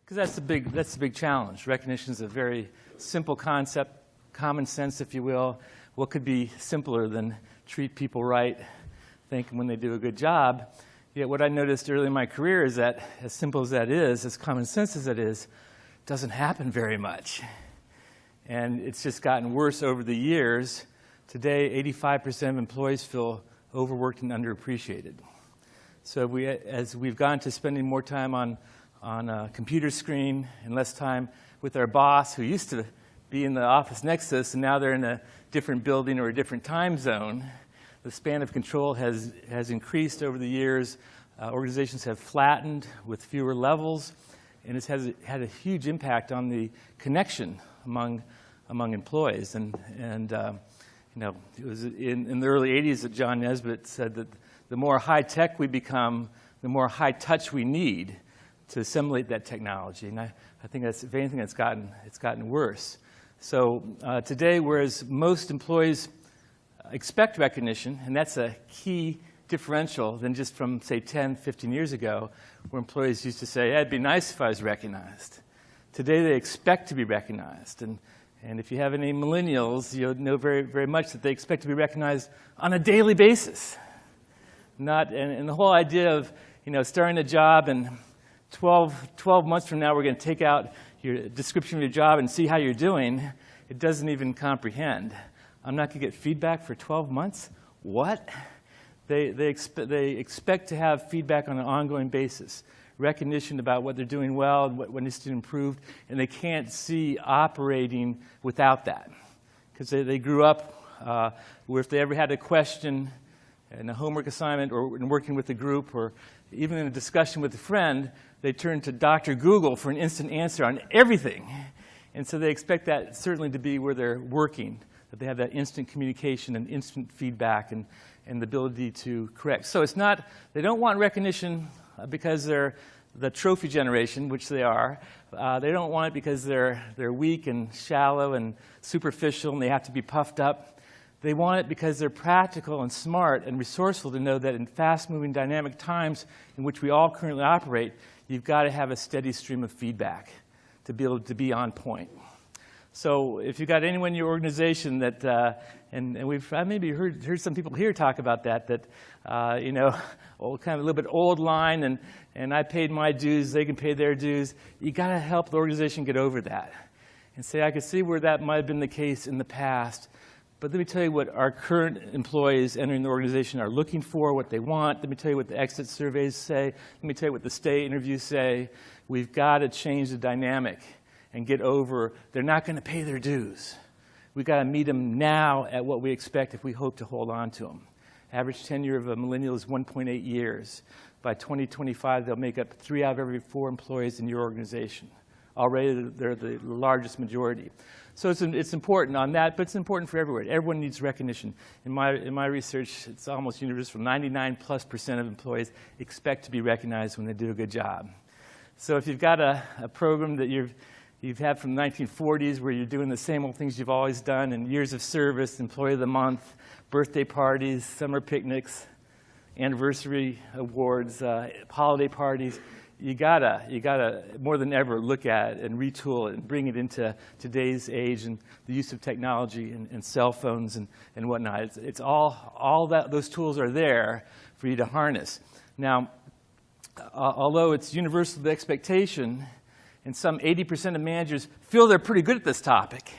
Because that's the big challenge. Recognition is a very simple concept, common sense, if you will. What could be simpler than treat people right, thank them when they do a good job? Yet what I noticed early in my career is that, as simple as that is, as common sense as that is, it doesn't happen very much. And it's just gotten worse over the years. Today, 85% of employees feel overworked and underappreciated. So as we've gone to spending more time on a computer screen and less time with our boss, who used to be in the office next to us, and now they're in a different building or a different time zone, the span of control has increased over the years. Organizations have flattened with fewer levels, and it has had a huge impact on the connection among employees. And you know, it was in the early 80s that John Nesbitt said that the more high-tech we become, the more high-touch we need to assimilate that technology. And I think that's, if anything, it's gotten worse. So today, whereas most employees expect recognition, and that's a key differential than just from, say, 10, 15 years ago, where employees used to say, hey, it'd be nice if I was recognized. Today, they expect to be recognized. And if you have any millennials, you'll know very, very much that they expect to be recognized on a daily basis. And the whole idea of, you know, starting a job and 12 months from now, we're going to take out your description of your job and see how you're doing, it doesn't even comprehend. I'm not going to get feedback for 12 months? What? They expect to have feedback on an ongoing basis, recognition about what they're doing well and what needs to be improved, and they can't see operating without that. Because they grew up where if they ever had a question in a homework assignment or in working with a group or even in a discussion with a friend, they turn to Dr. Google for an instant answer on everything. And so they expect that certainly to be where they're working, that they have that instant communication and instant feedback and the ability to correct. So it's not, they don't want recognition because they're the trophy generation, which they are. They don't want it because they're weak and shallow and superficial and they have to be puffed up. They want it because they're practical and smart and resourceful to know that in fast-moving, dynamic times in which we all currently operate, you've got to have a steady stream of feedback to be able to be on point. So if you've got anyone in your organization that, and I maybe heard some people here talk about that you know, kind of a little bit old line, and I paid my dues, they can pay their dues. You got to help the organization get over that and say, I can see where that might have been the case in the past, but let me tell you what our current employees entering the organization are looking for, what they want. Let me tell you what the exit surveys say. Let me tell you what the stay interviews say. We've got to change the dynamic and get over, they're not going to pay their dues. We've got to meet them now at what we expect if we hope to hold on to them. Average tenure of a millennial is 1.8 years. By 2025, they'll make up 3 out of every 4 employees in your organization. Already, they're the largest majority. So it's important on that, but it's important for everyone. Everyone needs recognition. In my research, it's almost universal. 99+% of employees expect to be recognized when they do a good job. So if you've got a program that you've had from the 1940s where you're doing the same old things you've always done and years of service, employee of the month, birthday parties, summer picnics, anniversary awards, holiday parties, you gotta more than ever look at it and retool it and bring it into today's age and the use of technology and cell phones and whatnot. It's all that those tools are there for you to harness. Now, although it's universal the expectation, and some 80% of managers feel they're pretty good at this topic,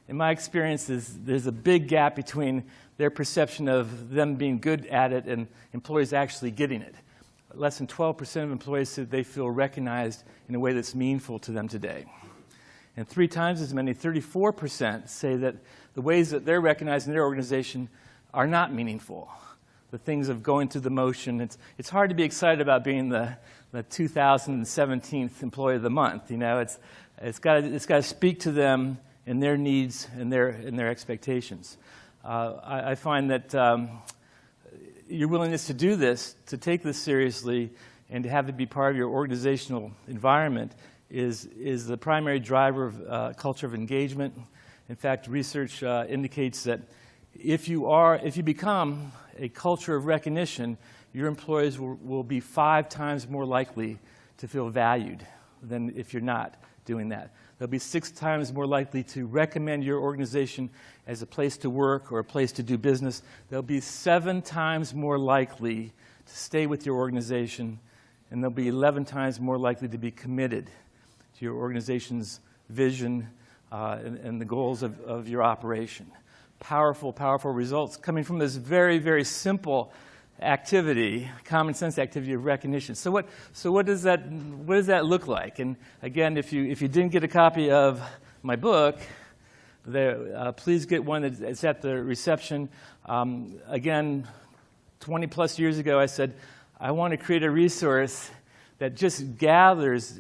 in my experience, there's a big gap between their perception of them being good at it and employees actually getting it. Less than 12% of employees said they feel recognized in a way that's meaningful to them today. And 3 times as many, 34%, say that the ways that they're recognized in their organization are not meaningful. The things of going through the motion. It's hard to be excited about being the 2017th employee of the month. You know, it's got to speak to them and their needs and their expectations. I find that your willingness to do this, to take this seriously, and to have it be part of your organizational environment is the primary driver of culture of engagement. In fact, research indicates that if you become a culture of recognition, your employees will be 5 times more likely to feel valued than if you're not doing that. They'll be 6 times more likely to recommend your organization as a place to work or a place to do business. They'll be 7 times more likely to stay with your organization, and they'll be 11 times more likely to be committed to your organization's vision and the goals of your operation. Powerful, powerful results coming from this very, very simple activity, common sense activity of recognition. So what does that look like? And again, if you didn't get a copy of my book, please get one. It's at the reception. Again, 20 plus years ago, I said, I want to create a resource that just gathers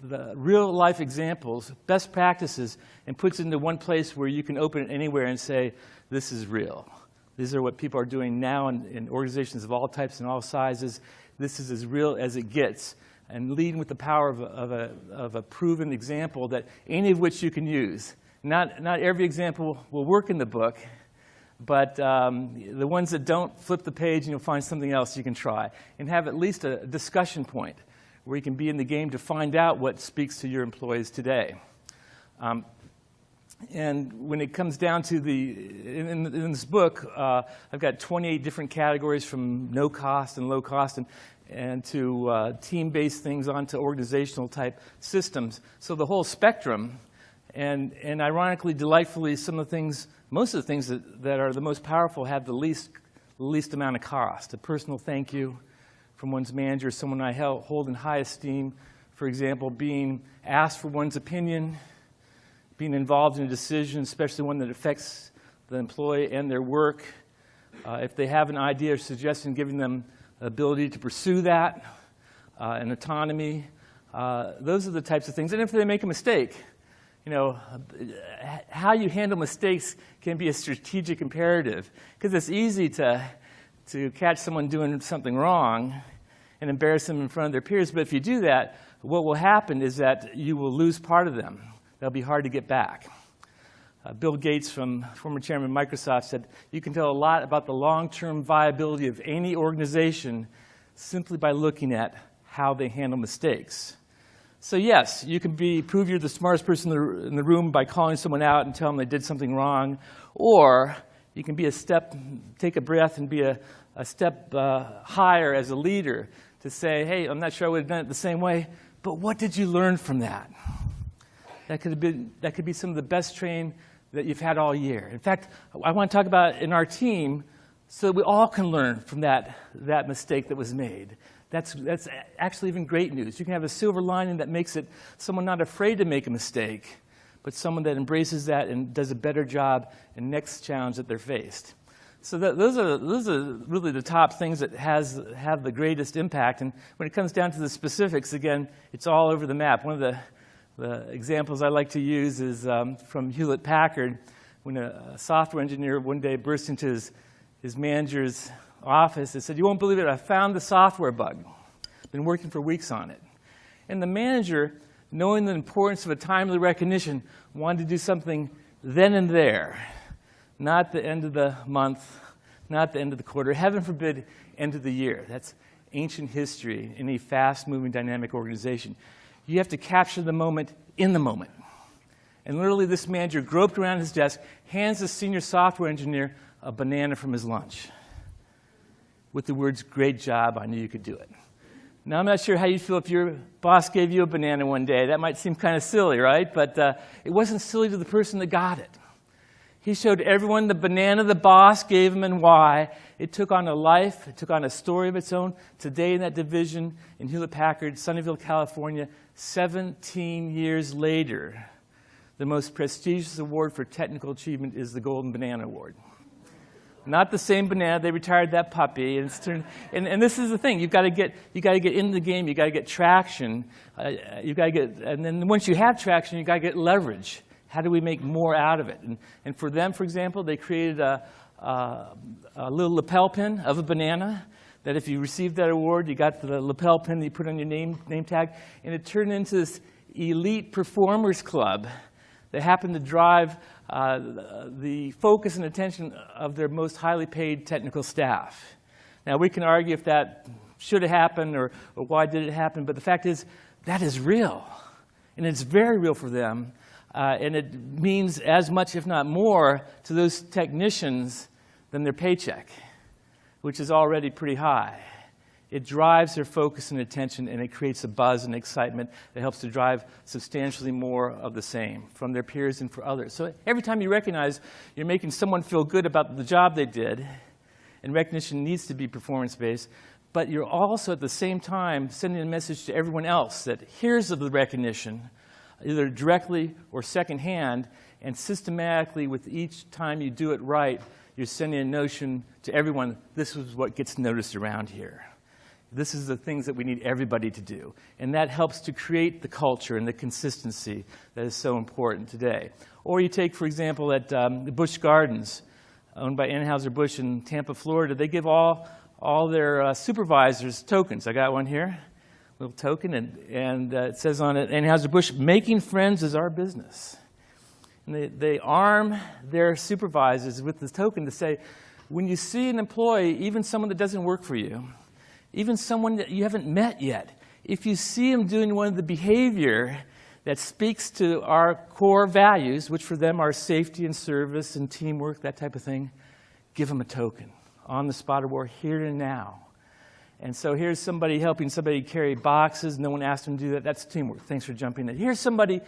the real life examples, best practices, and puts it into one place where you can open it anywhere and say, this is real. These are what people are doing now in organizations of all types and all sizes. This is as real as it gets. And leading with the power of a proven example that any of which you can use. Not every example will work in the book, but the ones that don't, flip the page and you'll find something else you can try. And have at least a discussion point where you can be in the game to find out what speaks to your employees today. And when it comes down to in this book, I've got 28 different categories from no cost and low cost and to team-based things onto organizational type systems. So the whole spectrum, and ironically, delightfully, most of the things that are the most powerful have the least amount of cost. A personal thank you from one's manager, someone I hold in high esteem. For example, being asked for one's opinion, being involved in a decision, especially one that affects the employee and their work. If they have an idea or suggestion, giving them the ability to pursue that, and autonomy. Those are the types of things. And if they make a mistake, how you handle mistakes can be a strategic imperative, because it's easy to catch someone doing something wrong and embarrass them in front of their peers. But if you do that, what will happen is that you will lose part of them. They'll be hard to get back. Bill Gates, former chairman of Microsoft, said, you can tell a lot about the long-term viability of any organization simply by looking at how they handle mistakes. So yes, you can prove you're the smartest person in the room by calling someone out and telling them they did something wrong, or you can take a breath and be a step higher as a leader to say, hey, I'm not sure I would have done it the same way, but what did you learn from that? That could be some of the best training that you've had all year. In fact, I want to talk about in our team so that we all can learn from that mistake that was made. That's actually even great news. You can have a silver lining that makes it someone not afraid to make a mistake, but someone that embraces that and does a better job in the next challenge that they're faced. So those are really the top things that have the greatest impact. And when it comes down to the specifics, again, it's all over the map. One of the examples I like to use is from Hewlett-Packard, when a software engineer one day burst into his manager's office and said, you won't believe it, I found the software bug. Been working for weeks on it. And the manager, knowing the importance of a timely recognition, wanted to do something then and there. Not the end of the month, not the end of the quarter, heaven forbid, end of the year. That's ancient history in a fast-moving, dynamic organization. You have to capture the moment in the moment. And literally this manager groped around his desk, hands the senior software engineer a banana from his lunch with the words, great job, I knew you could do it. Now, I'm not sure how you'd feel if your boss gave you a banana one day. That might seem kind of silly, right? But it wasn't silly to the person that got it. He showed everyone the banana the boss gave him and why. It took on a life. It took on a story of its own. Today in that division in Hewlett-Packard, Sunnyvale, California, 17 years later, the most prestigious award for technical achievement is the Golden Banana Award. Not the same banana. They retired that puppy, and and this is the thing. You've got to get into the game. You've got to get traction. And then once you have traction, you've got to get leverage. How do we make more out of it? And for them, for example, they created a little lapel pin of a banana that if you received that award, you got the lapel pin that you put on your name tag, and it turned into this elite performers club that happened to drive the focus and attention of their most highly paid technical staff. Now, we can argue if that should have happened or why did it happen, but the fact is that is real. And it's very real for them. And it means as much, if not more, to those technicians than their paycheck, which is already pretty high. It drives their focus and attention, and it creates a buzz and excitement that helps to drive substantially more of the same from their peers and for others. So every time you recognize you're making someone feel good about the job they did, and recognition needs to be performance-based, but you're also at the same time sending a message to everyone else that here's the recognition, either directly or secondhand, and systematically with each time you do it right, you're sending a notion to everyone, this is what gets noticed around here. This is the things that we need everybody to do. And that helps to create the culture and the consistency that is so important today. Or you take, for example, at the Busch Gardens, owned by Anheuser-Busch in Tampa, Florida. They give all their supervisors tokens. I got one here, a little token, and it says on it, Anheuser-Busch, making friends is our business. And they arm their supervisors with this token to say, when you see an employee, even someone that doesn't work for you, even someone that you haven't met yet, if you see them doing one of the behavior that speaks to our core values, which for them are safety and service and teamwork, that type of thing, give them a token on the spot or here and now. And so here's somebody helping somebody carry boxes. No one asked them to do that. That's teamwork. Thanks for jumping in. Here's somebody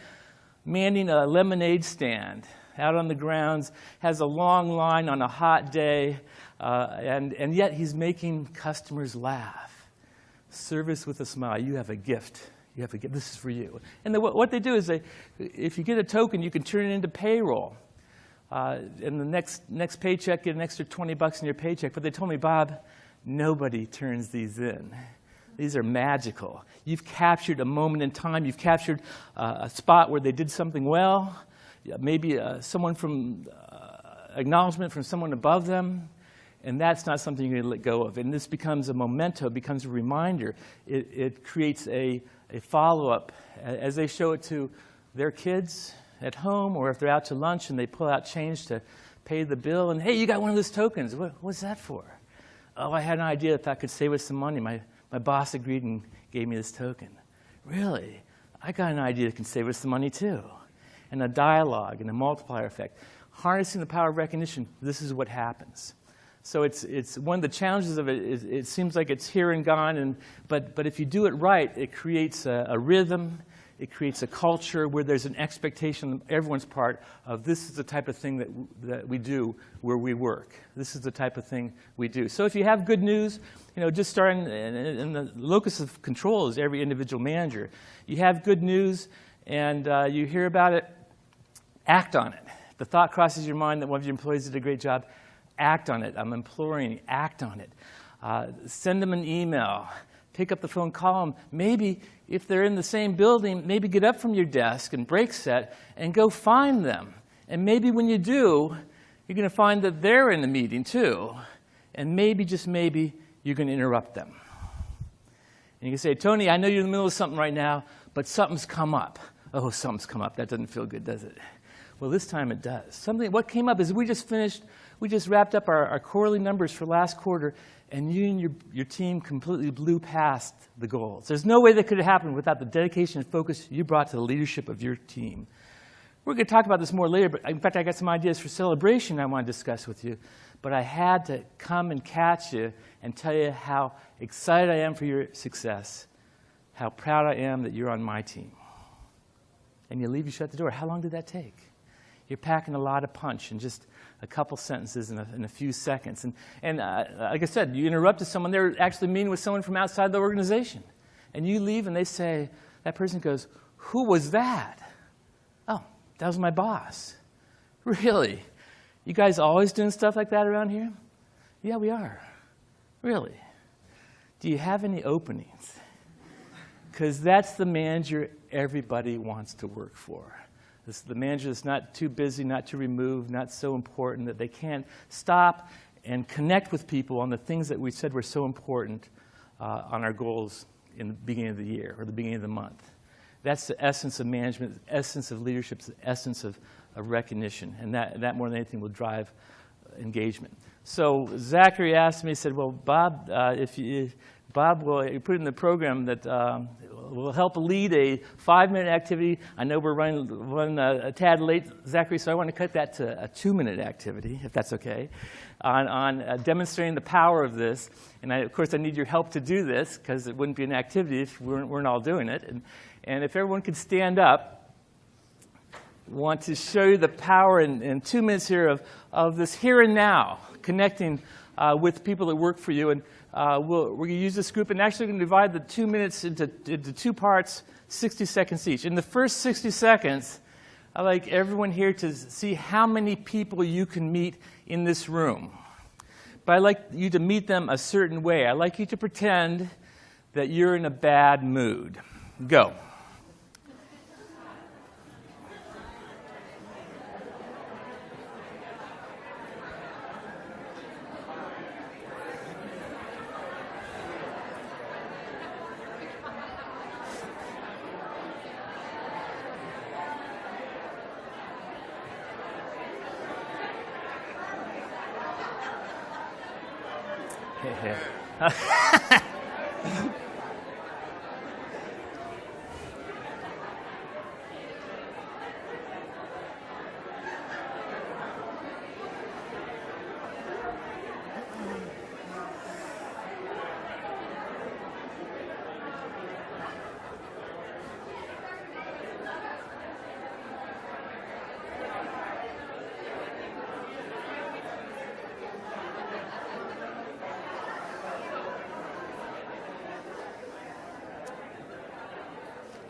manning a lemonade stand out on the grounds, has a long line on a hot day, and yet he's making customers laugh. Service with a smile. You have a gift. You have a gift. This is for you. And what they do is, if you get a token, you can turn it into payroll. And the next paycheck, get an extra $20 in your paycheck. But they told me, Bob, nobody turns these in. These are magical. You've captured a moment in time. You've captured a spot where they did something well. Maybe someone from acknowledgement from someone above them, and that's not something you're going to let go of. And this becomes a memento, becomes a reminder. It creates a follow-up as they show it to their kids at home, or if they're out to lunch and they pull out change to pay the bill, and hey, you got one of those tokens. What's that for? Oh, I had an idea if I could save us some money. My boss agreed and gave me this token. Really? I got an idea that can save us some money too. And a dialogue and a multiplier effect. Harnessing the power of recognition, this is what happens. So it's one of the challenges of it is it seems like it's here and gone, but if you do it right, it creates a rhythm, it creates a culture where there's an expectation on everyone's part of this is the type of thing that we do where we work. This is the type of thing we do. So if you have good news, just starting, and the locus of control is every individual manager. You have good news and you hear about it, act on it. The thought crosses your mind that one of your employees did a great job, act on it. I'm imploring you, act on it. Send them an email. Pick up the phone, call them. Maybe if they're in the same building, maybe get up from your desk and break set and go find them. And maybe when you do, you're going to find that they're in the meeting too. And maybe, just maybe, you're going to interrupt them. And you can say, Tony, I know you're in the middle of something right now, but something's come up. Oh, something's come up. That doesn't feel good, does it? Well, this time it does. What came up is we just wrapped up our quarterly numbers for last quarter, and you and your team completely blew past the goals. There's no way that could have happened without the dedication and focus you brought to the leadership of your team. We're going to talk about this more later, but in fact, I got some ideas for celebration I want to discuss with you. But I had to come and catch you and tell you how excited I am for your success, how proud I am that you're on my team. And you leave, you shut the door. How long did that take? You're packing a lot of punch in just a couple sentences in a few seconds. And like I said, you interrupted someone. They're actually meeting with someone from outside the organization. And you leave and they say, that person goes, who was that? Oh, that was my boss. Really? You guys always doing stuff like that around here? Yeah, we are. Really? Do you have any openings? Because that's the manager everybody wants to work for. This is the manager that's not too busy, not too removed, not so important that they can't stop and connect with people on the things that we said were so important on our goals in the beginning of the year or the beginning of the month. That's the essence of management, the essence of leadership, the essence of recognition. And that more than anything will drive engagement. So Zachary asked me, he said, well, Bob, if Bob will put in the program that will help lead a 5-minute activity. I know we're running a tad late, Zachary, so I want to cut that to a 2-minute activity, if that's okay, on demonstrating the power of this. And of course, I need your help to do this, because it wouldn't be an activity if we weren't all doing it. And if everyone could stand up, I want to show you the power in 2 minutes here of this here and now, connecting with people that work for you. And we're going to use this group, and actually we're going to divide the 2 minutes into 2 parts, 60 seconds each. In the first 60 seconds, I'd like everyone here to see how many people you can meet in this room. But I'd like you to meet them a certain way. I'd like you to pretend that you're in a bad mood. Go.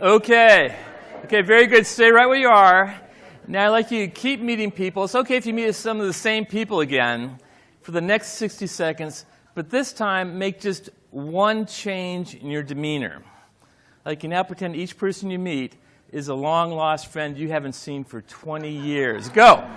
Okay, very good. Stay right where you are. Now I'd like you to keep meeting people. It's okay if you meet some of the same people again for the next 60 seconds, but this time make just one change in your demeanor. Like you now pretend each person you meet is a long-lost friend you haven't seen for 20 years. Go.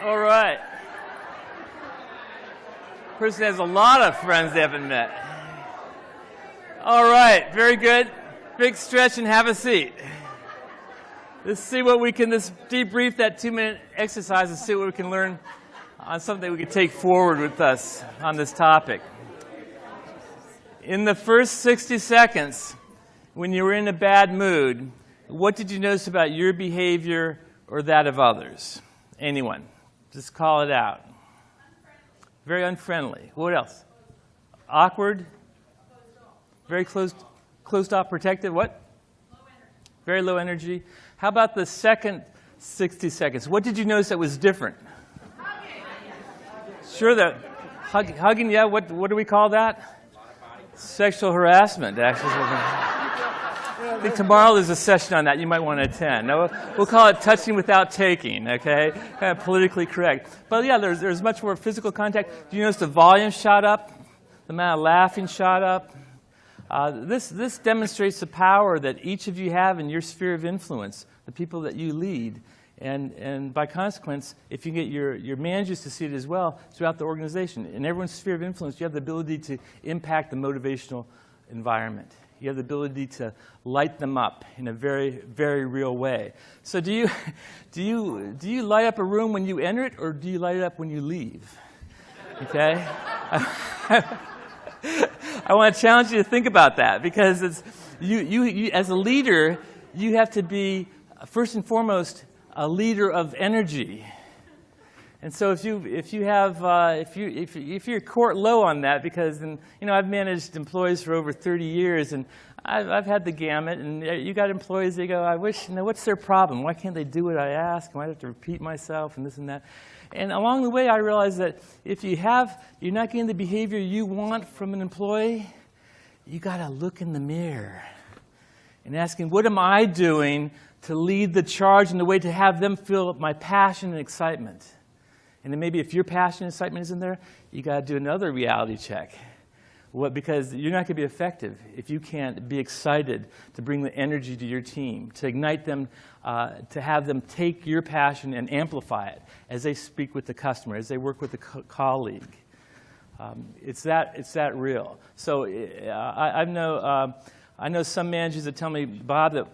All right. Person has a lot of friends they haven't met. All right, very good. Big stretch and have a seat. Let's see what we can, let's debrief that 2-minute exercise and see what we can learn on something we can take forward with us on this topic. In the first 60 seconds, when you were in a bad mood, what did you notice about your behavior or that of others? Anyone? Just call it out. Very unfriendly. What else? Awkward? Very closed off, protected. What? Low energy. Very low energy. How about the second 60 seconds? What did you notice that was different? Hugging. Sure, that hugging, yeah, what do we call that? Sexual harassment, actually. I think tomorrow there's a session on that you might want to attend. No, we'll call it touching without taking, okay? Kind of politically correct. But yeah, there's much more physical contact. Do you notice the volume shot up? The amount of laughing shot up? This demonstrates the power that each of you have in your sphere of influence, the people that you lead. And by consequence, if you get your managers to see it as well throughout the organization, in everyone's sphere of influence, you have the ability to impact the motivational environment. You have the ability to light them up in a very, very real way. So do you light up a room when you enter it, or do you light it up when you leave? Okay? I want to challenge you to think about that, because it's you as a leader, you have to be first and foremost a leader of energy. And so if you're court low on that, because I've managed employees for over 30 years, and I've had the gamut, and you got employees, they go, I wish, what's their problem? Why can't they do what I ask? Why do I have to repeat myself and this and that? And along the way, I realized that if you're not getting the behavior you want from an employee, you got to look in the mirror and asking, what am I doing to lead the charge in the way to have them feel my passion and excitement? And then maybe if your passion and excitement isn't there, you got to do another reality check. Because you're not going to be effective if you can't be excited to bring the energy to your team, to ignite them, to have them take your passion and amplify it as they speak with the customer, as they work with the colleague. It's that real. So I know some managers that tell me, Bob, that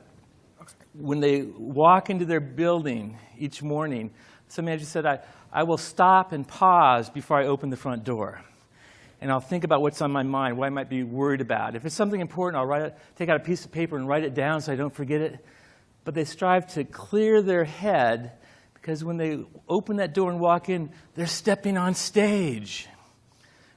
when they walk into their building each morning, some manager said, I will stop and pause before I open the front door. And I'll think about what's on my mind, what I might be worried about. If it's something important, I'll take out a piece of paper and write it down so I don't forget it. But they strive to clear their head, because when they open that door and walk in, they're stepping on stage.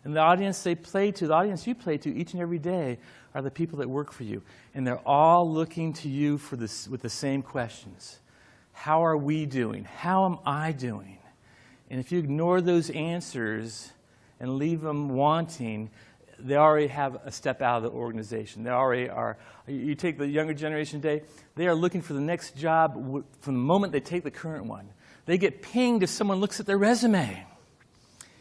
And the audience you play to each and every day are the people that work for you. And they're all looking to you with the same questions. How are we doing? How am I doing? And if you ignore those answers and leave them wanting, they already have a step out of the organization. They already are. You take the younger generation today, they are looking for the next job from the moment they take the current one. They get pinged if someone looks at their resume.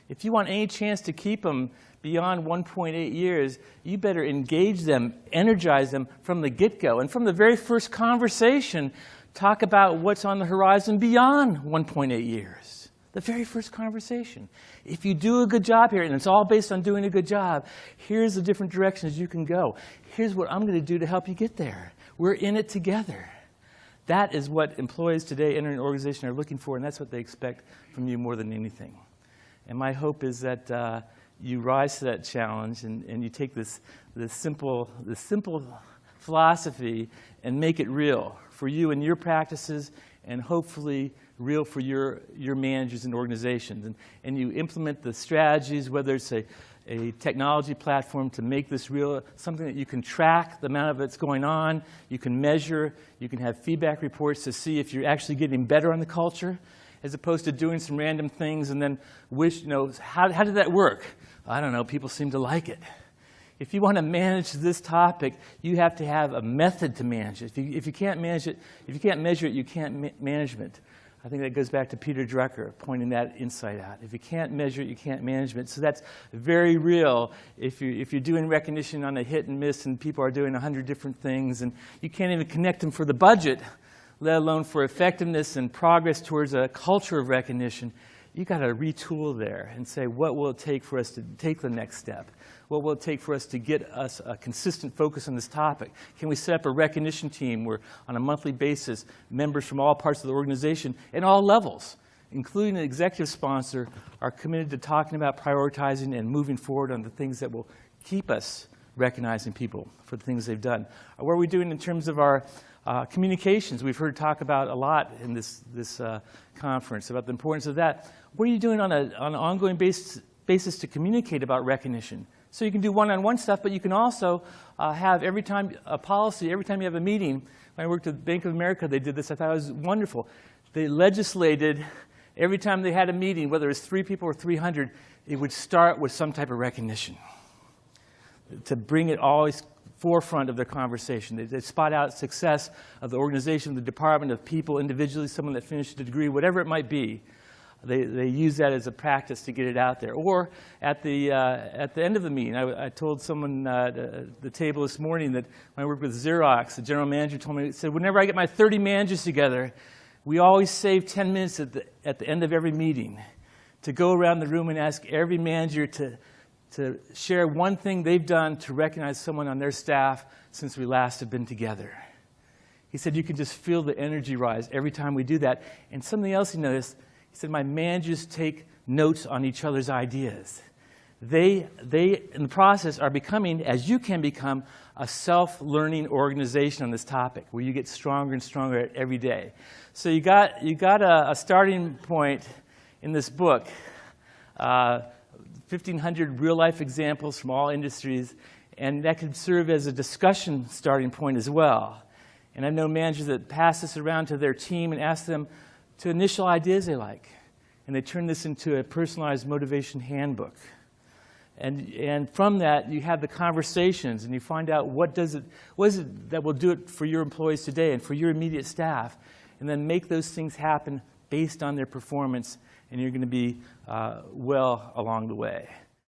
If you want any chance to keep them beyond 1.8 years, you better engage them, energize them from the get-go. And from the very first conversation, talk about what's on the horizon beyond 1.8 years. The very first conversation. If you do a good job here, and it's all based on doing a good job, here's the different directions you can go. Here's what I'm going to do to help you get there. We're in it together. That is what employees today entering an organization are looking for, and that's what they expect from you more than anything. And my hope is that you rise to that challenge and you take this simple philosophy and make it real for you and your practices, and hopefully real for your managers and organizations. And you implement the strategies, whether it's a technology platform to make this real, something that you can track the amount of it's going on, you can measure, you can have feedback reports to see if you're actually getting better on the culture, as opposed to doing some random things and then how did that work? I don't know, people seem to like it. If you want to manage this topic, you have to have a method to manage it. If you can't manage it, if you can't measure it, you can't manage it. I think that goes back to Peter Drucker pointing that insight out. If you can't measure it, you can't manage it. So that's very real. If you're doing recognition on a hit and miss and people are doing 100 different things and you can't even connect them for the budget, let alone for effectiveness and progress towards a culture of recognition, you've got to retool there and say, what will it take for us to take the next step? What will it take for us to get us a consistent focus on this topic? Can we set up a recognition team where, on a monthly basis, members from all parts of the organization at all levels, including the executive sponsor, are committed to talking about prioritizing and moving forward on the things that will keep us recognizing people for the things they've done? What are we doing in terms of our communications? We've heard talk about a lot in this conference about the importance of that. What are you doing on an ongoing basis to communicate about recognition? So you can do one-on-one stuff, but you can also have every time a policy, every time you have a meeting. When I worked at Bank of America, they did this. I thought it was wonderful. They legislated every time they had a meeting, whether it was 3 people or 300, it would start with some type of recognition to bring it always forefront of their conversation. They spot out success of the organization, of the department, of people individually, someone that finished a degree, whatever it might be. They use that as a practice to get it out there. Or at the end of the meeting, I told someone at the table this morning that when I worked with Xerox, the general manager told me, he said, whenever I get my 30 managers together, we always save 10 minutes at the end of every meeting to go around the room and ask every manager to share one thing they've done to recognize someone on their staff since we last have been together. He said, you can just feel the energy rise every time we do that. And something else he noticed, he said, my managers take notes on each other's ideas. They, in the process, are becoming, as you can become, a self-learning organization on this topic, where you get stronger and stronger every day. So you got a starting point, in this book 1,500 real-life examples from all industries, and that could serve as a discussion starting point as well. And I know managers that pass this around to their team and ask them to initial ideas they like, and they turn this into a personalized motivation handbook. And from that, you have the conversations, and you find out what is it that will do it for your employees today and for your immediate staff, and then make those things happen based on their performance, and you're going to be well along the way.